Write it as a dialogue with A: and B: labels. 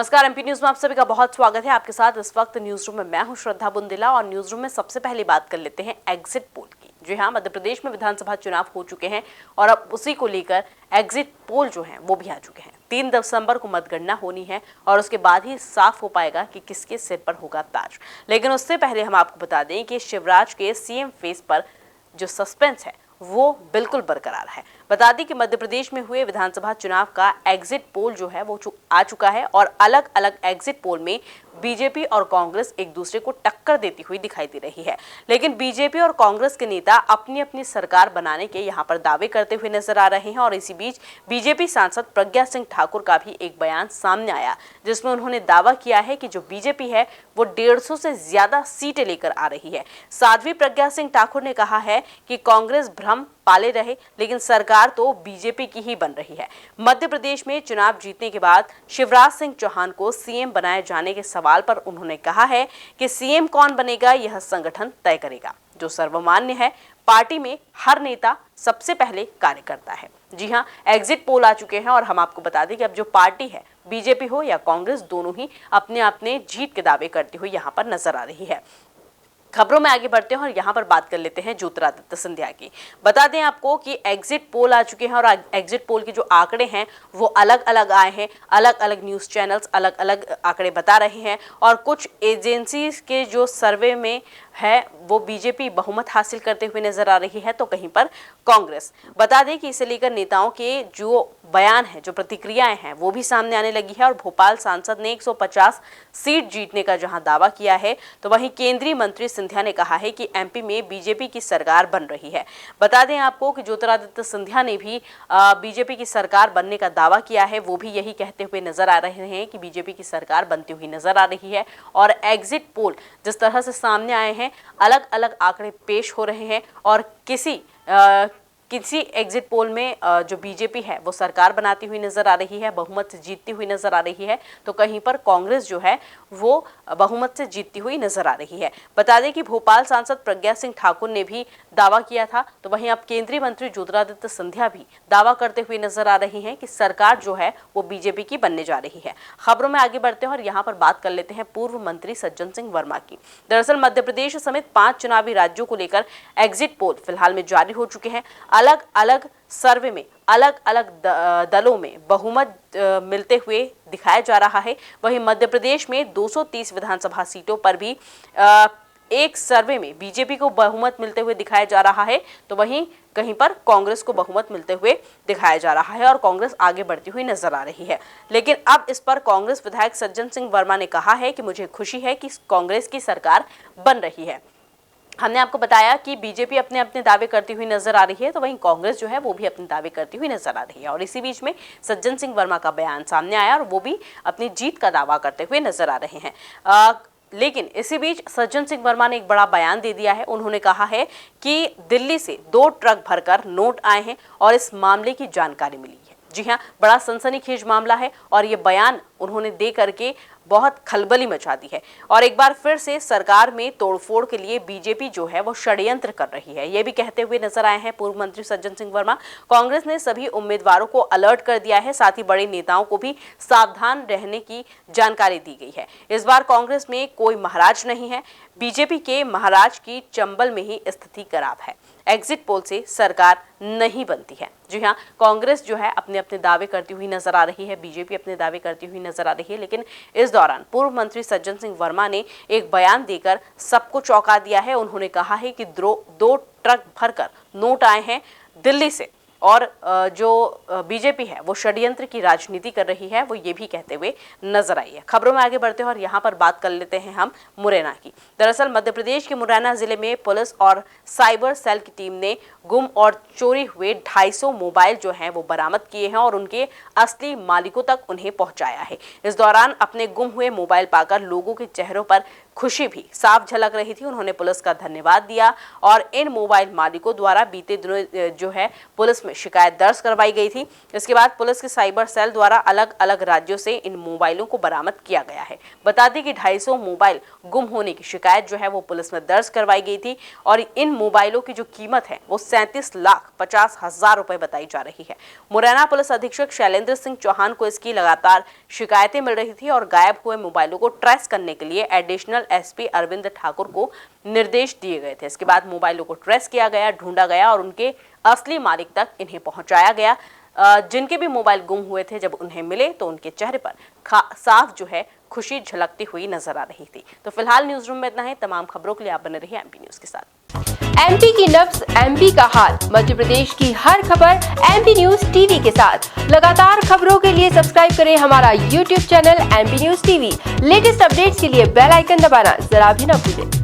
A: नमस्कार, MP news में आप सभी का बहुत स्वागत है। आपके साथ इस वक्त न्यूज रूम में मैं हूं श्रद्धा बुंदेला और न्यूज रूम में सबसे पहले बात कर लेते हैं एग्जिट पोल की। जी हां, मध्य प्रदेश में विधानसभा चुनाव हो चुके हैं और अब उसी को लेकर एग्जिट पोल जो है वो भी आ चुके हैं। 3 दिसंबर को मतगणना होनी है और उसके बाद ही साफ हो पाएगा कि किसके सिर पर होगा ताज। लेकिन उससे पहले हम आपको बता दें कि शिवराज के सीएम फेस पर जो सस्पेंस है वो बिल्कुल बरकरार है। बता दें कि मध्य प्रदेश में हुए विधानसभा चुनाव का एग्जिट पोल जो है वो आ चुका है और अलग अलग एग्जिट पोल में बीजेपी और कांग्रेस एक दूसरे को टक्कर देती हुई दिखाई दे रही है। लेकिन बीजेपी और कांग्रेस के नेता अपनी अपनी सरकार बनाने के यहाँ पर दावे करते हुए नजर आ रहे हैं और इसी बीच बीजेपी सांसद प्रज्ञा सिंह ठाकुर का भी एक बयान सामने आया जिसमें उन्होंने दावा किया है कि जो बीजेपी है वो 150 से ज्यादा सीटें लेकर आ रही है। साध्वी प्रज्ञा सिंह ठाकुर ने कहा है कि कांग्रेस भ्रम पाले रहे लेकिन सरकार तो बीजेपी की ही बन रही है। मध्य प्रदेश में चुनाव जीतने के बाद शिवराज सिंह चौहान को सीएम बनाए जाने के सवाल पर उन्होंने कहा है कि सीएम कौन बनेगा यह संगठन तय करेगा। जो सर्वमान्य है, पार्टी में हर नेता सबसे पहले कार्य करता है। जी हां, एग्जिट पोल आ चुके हैं और हम आपको बता दें कि अब जो पार्टी है, बीजेपी हो या कांग्रेस, दोनों ही अपने अपने जीत के दावे करती हुई यहाँ पर नजर आ रही है। खबरों में आगे बढ़ते हैं और यहाँ पर बात कर लेते हैं ज्योतिरादित्य सिंधिया की। बता दें आपको कि एग्जिट पोल आ चुके हैं और एग्जिट पोल के जो आंकड़े हैं वो अलग अलग आए हैं। अलग अलग न्यूज़ चैनल्स अलग अलग आंकड़े बता रहे हैं और कुछ एजेंसी के जो सर्वे में है वो बीजेपी बहुमत हासिल करते हुए नजर आ रही है तो कहीं पर कांग्रेस। बता दें कि इसे लेकर नेताओं के जो बयान है, जो प्रतिक्रियाएं हैं वो भी सामने आने लगी है और भोपाल सांसद ने 150 सीट जीतने का जहां दावा किया है तो वहीं केंद्रीय मंत्री सिंधिया ने कहा है कि एमपी में बीजेपी की सरकार बन रही है। बता दें आपको कि ज्योतिरादित्य सिंधिया ने भी बीजेपी की सरकार बनने का दावा किया है। वो भी यही कहते हुए नजर आ रहे हैं कि बीजेपी की सरकार बनती हुई नजर आ रही है और एग्जिट पोल जिस तरह से सामने आए हैं, अलग अलग आंकड़े पेश हो रहे हैं और किसी एग्जिट पोल में जो बीजेपी है वो सरकार बनाती हुई नजर आ रही है, बहुमत से जीतती हुई नजर आ रही है तो कहीं पर कांग्रेस जो है वो बहुमत से जीतती हुई नजर आ रही है। बता दें कि भोपाल सांसद प्रज्ञा सिंह ठाकुर ने भी दावा किया था तो वहीं अब केंद्रीय मंत्री ज्योतिरादित्य सिंधिया भी दावा करते हुए नजर आ रही हैं कि सरकार जो है वो बीजेपी की बनने जा रही है। खबरों में आगे बढ़ते हैं और यहाँ पर बात कर लेते हैं पूर्व मंत्री सज्जन सिंह वर्मा की। दरअसल मध्य प्रदेश समेत 5 चुनावी राज्यों को लेकर एग्जिट पोल फिलहाल में जारी हो चुके हैं। अलग अलग सर्वे में अलग अलग दलों में बहुमत मिलते हुए दिखाया जा रहा है। वहीं मध्य प्रदेश में 230 विधानसभा सीटों पर भी एक सर्वे में बीजेपी को बहुमत मिलते हुए दिखाया जा रहा है तो वहीं कहीं पर कांग्रेस को बहुमत मिलते हुए दिखाया जा रहा है और कांग्रेस आगे बढ़ती हुई नजर आ रही है। लेकिन अब इस पर कांग्रेस विधायक सज्जन सिंह वर्मा ने कहा है कि मुझे खुशी है कि कांग्रेस की सरकार बन रही है। हमने आपको बताया कि बीजेपी अपने अपने दावे करती हुई नजर आ रही है तो वहीं कांग्रेस जो है वो भी अपने दावे करती हुई नजर आ रही है और इसी बीच में सज्जन सिंह वर्मा का बयान सामने आया और वो भी अपनी जीत का दावा करते हुए नजर आ रहे हैं। लेकिन इसी बीच सज्जन सिंह वर्मा ने एक बड़ा बयान दे दिया है। उन्होंने कहा है कि दिल्ली से 2 ट्रक भरकर नोट आए हैं और इस मामले की जानकारी मिली है। जी हाँ, बड़ा सनसनीखेज मामला है और ये बयान उन्होंने दे करके बहुत खलबली मचा दी है और एक बार फिर से सरकार में तोड़फोड़ के लिए बीजेपी जो है वो षड्यंत्र कर रही है, ये भी कहते हुए नजर आए हैं पूर्व मंत्री सज्जन सिंह वर्मा। कांग्रेस ने सभी उम्मीदवारों को अलर्ट कर दिया है, साथ ही बड़े नेताओं को भी सावधान रहने की जानकारी दी गई है। इस बार कांग्रेस में कोई महाराज नहीं है, बीजेपी के महाराज की चंबल में ही स्थिति खराब है। एग्जिट पोल से सरकार नहीं बनती है। जी हाँ, कांग्रेस जो है अपने अपने दावे करती हुई नजर आ रही है, बीजेपी अपने दावे करती हुई नजर आ रही है। लेकिन इस दौरान पूर्व मंत्री सज्जन सिंह वर्मा ने एक बयान देकर सबको चौंका दिया है। उन्होंने कहा है कि 2 ट्रक भरकर नोट आए हैं दिल्ली से और जो बीजेपी है वो षड्यंत्र की राजनीति कर रही है, वो ये भी कहते हुए नजर आई है। खबरों में आगे बढ़ते हैं और यहाँ पर बात कर लेते हैं हम मुरैना की। दरअसल मध्य प्रदेश के मुरैना जिले में पुलिस और साइबर सेल की टीम ने गुम और चोरी हुए 250 मोबाइल जो हैं वो बरामद किए हैं और उनके असली मालिकों तक उन्हें पहुंचाया है। इस दौरान अपने गुम हुए मोबाइल पाकर लोगों के चेहरों पर खुशी भी साफ झलक रही थी। उन्होंने पुलिस का धन्यवाद दिया और इन मोबाइल मालिकों द्वारा बीते दिनों जो है पुलिस में शिकायत दर्ज करवाई गई थी। इसके बाद पुलिस के साइबर सेल द्वारा अलग अलग राज्यों से इन मोबाइलों को बरामद किया गया है। बता दें कि 250 मोबाइल गुम होने की शिकायत जो है वो पुलिस में दर्ज करवाई गई थी और इन मोबाइलों की जो कीमत है वो 37,50,000 रुपए बताई जा रही है। मुरैना पुलिस अधीक्षक शैलेंद्र सिंह चौहान को इसकी लगातार शिकायतें मिल रही थी और गायब हुए मोबाइलों को ट्रेस करने के लिए एडिशनल एसपी अरविंद ठाकुर को निर्देश दिए गए थे। इसके बाद मोबाइलों को ट्रेस किया गया, ढूंढा गया और उनके असली मालिक तक इन्हें पहुंचाया गया। जिनके भी मोबाइल गुम हुए थे, जब उन्हें मिले तो उनके चेहरे पर साफ जो है खुशी झलकती हुई नजर आ रही थी। तो फिलहाल न्यूज रूम में इतना ही। तमाम खबरों के लिए आप बने रहिए एमपी न्यूज के साथ।
B: एमपी की नब्ज, एमपी का हाल, मध्य प्रदेश की हर खबर एमपी न्यूज टीवी के साथ। लगातार खबरों के लिए सब्सक्राइब करें हमारा YouTube channel MP news TV. Latest updates के लिए बेल आइकन दबाना जरा भी न भूलें।